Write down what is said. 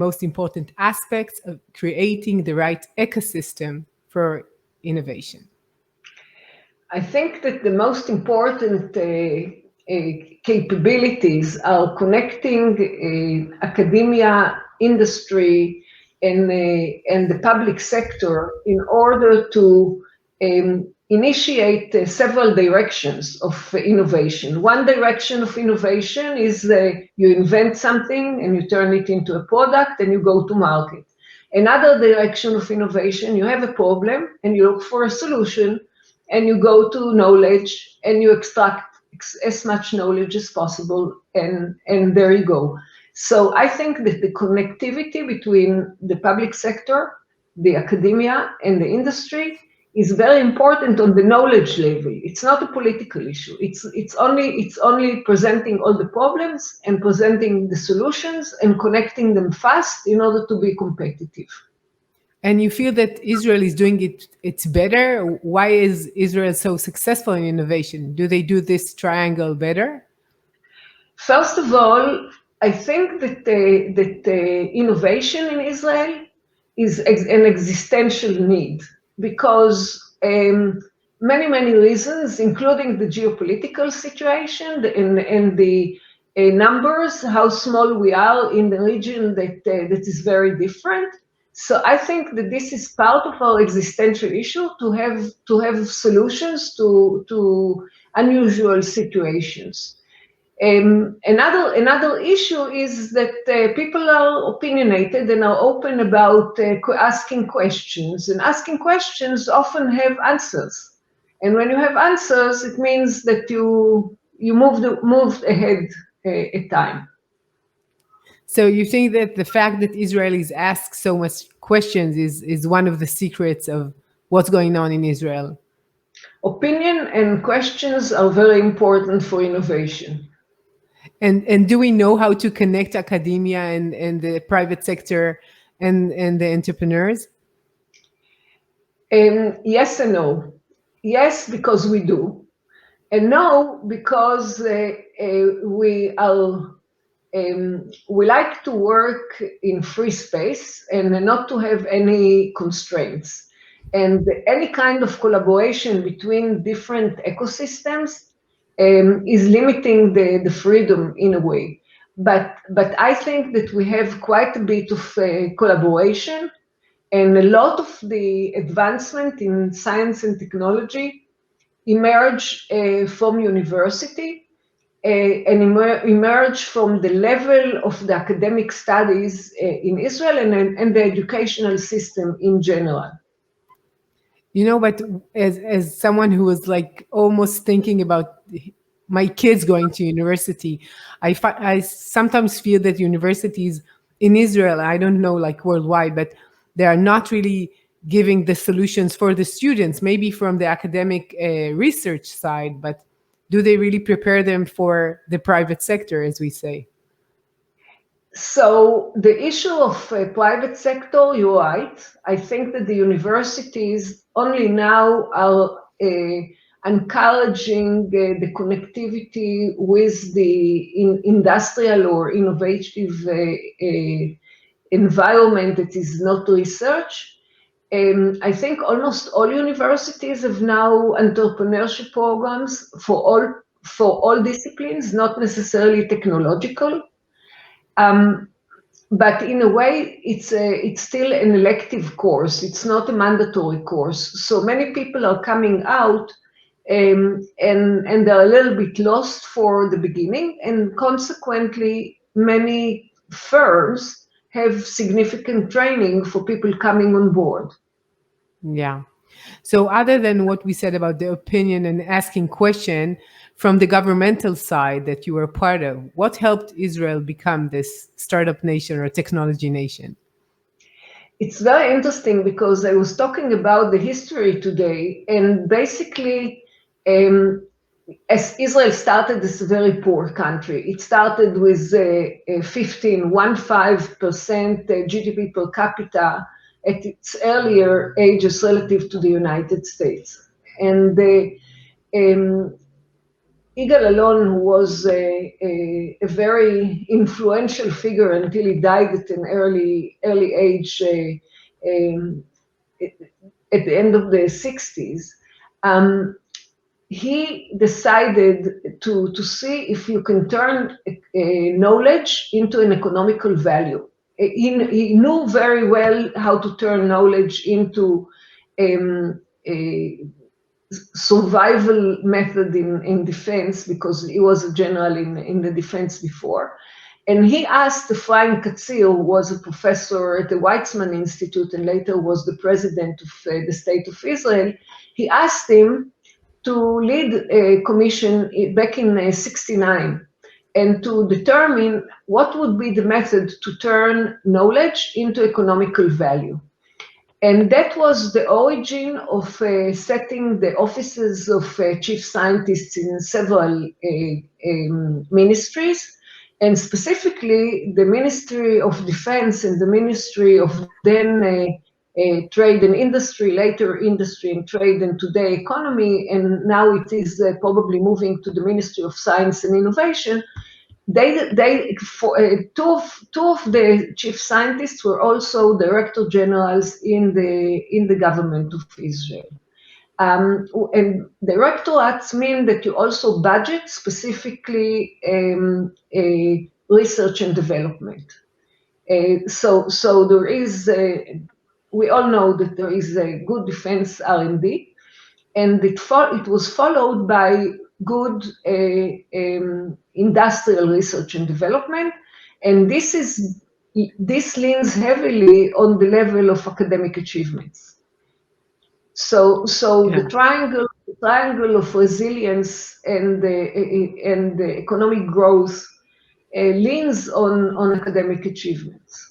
most important aspects of creating the right ecosystem for innovation? I think that the most important capabilities are connecting academia, industry, and the public sector in order to initiate several directions of innovation. One direction of innovation is you invent something and you turn it into a product and you go to market. Another direction of innovation, you have a problem and you look for a solution and you go to knowledge and you extract as much knowledge as possible, and there you go. So I think that the connectivity between the public sector, the academia, and the industry is very important on the knowledge level. It's not a political issue. It's only presenting all the problems and presenting the solutions and connecting them fast in order to be competitive. And you feel that Israel is doing it's better? Why is Israel so successful in innovation? Do they do this triangle better? First of all, I think that innovation in Israel is an existential need because many reasons, including the geopolitical situation and the numbers, how small we are in the region that is very different. So I think that this is part of our existential issue to have solutions to unusual situations. Another issue is that people are opinionated and are open about asking questions, and asking questions often have answers. And when you have answers, it means that you moved ahead a time. So you think that the fact that Israelis ask so much questions is one of the secrets of what's going on in Israel? Opinion and questions are very important for innovation. And do we know how to connect academia and the private sector and the entrepreneurs? Yes and no. Yes, because we do. And no, because we like to work in free space and not to have any constraints. And any kind of collaboration between different ecosystems is limiting the freedom in a way. But I think that we have quite a bit of collaboration, and a lot of the advancement in science and technology emerge from university and emerge from the level of the academic studies in Israel and the educational system in general. You know, but as someone who was like almost thinking about my kids going to university, I sometimes feel that universities in Israel, I don't know like worldwide, but they are not really giving the solutions for the students, maybe from the academic research side, but do they really prepare them for the private sector, as we say? So the issue of private sector, you're right. I think that the universities only now are encouraging the connectivity with the industrial or innovative environment that is not research. I think almost all universities have now entrepreneurship programs for all disciplines, not necessarily technological. But in a way, it's still an elective course. It's not a mandatory course. So many people are coming out and they're a little bit lost for the beginning, and consequently, many firms have significant training for people coming on board. Yeah. So other than what we said about the opinion and asking question from the governmental side that you were part of, what helped Israel become this startup nation or technology nation? It's very interesting because I was talking about the history today, and basically, as Israel started as a very poor country, it started with 15% GDP per capita at its earlier ages relative to the United States. And Yigal Allon, who was a very influential figure until he died at an early age, um, at the end of the 60s, he decided to see if you can turn knowledge into an economical value. He knew very well how to turn knowledge into a survival method in defense, because he was a general in the defense before. And he asked Ephraim Katzir, who was a professor at the Weizmann Institute and later was the president of the State of Israel, he asked him to lead a commission back in '69 and to determine what would be the method to turn knowledge into economical value. And that was the origin of setting the offices of chief scientists in several ministries, and specifically the Ministry of Defense and the Ministry of then Trade and Industry, later Industry and Trade, and today Economy, and now it is probably moving to the Ministry of Science and Innovation. Two of the chief scientists were also director generals in the government of Israel. And directorates mean that you also budget specifically research and development. So there is, we all know that there is a good defense R&D, and it was followed by good industrial research and development, and this leans heavily on the level of academic achievements. So the triangle of resilience and the economic growth leans on academic achievements.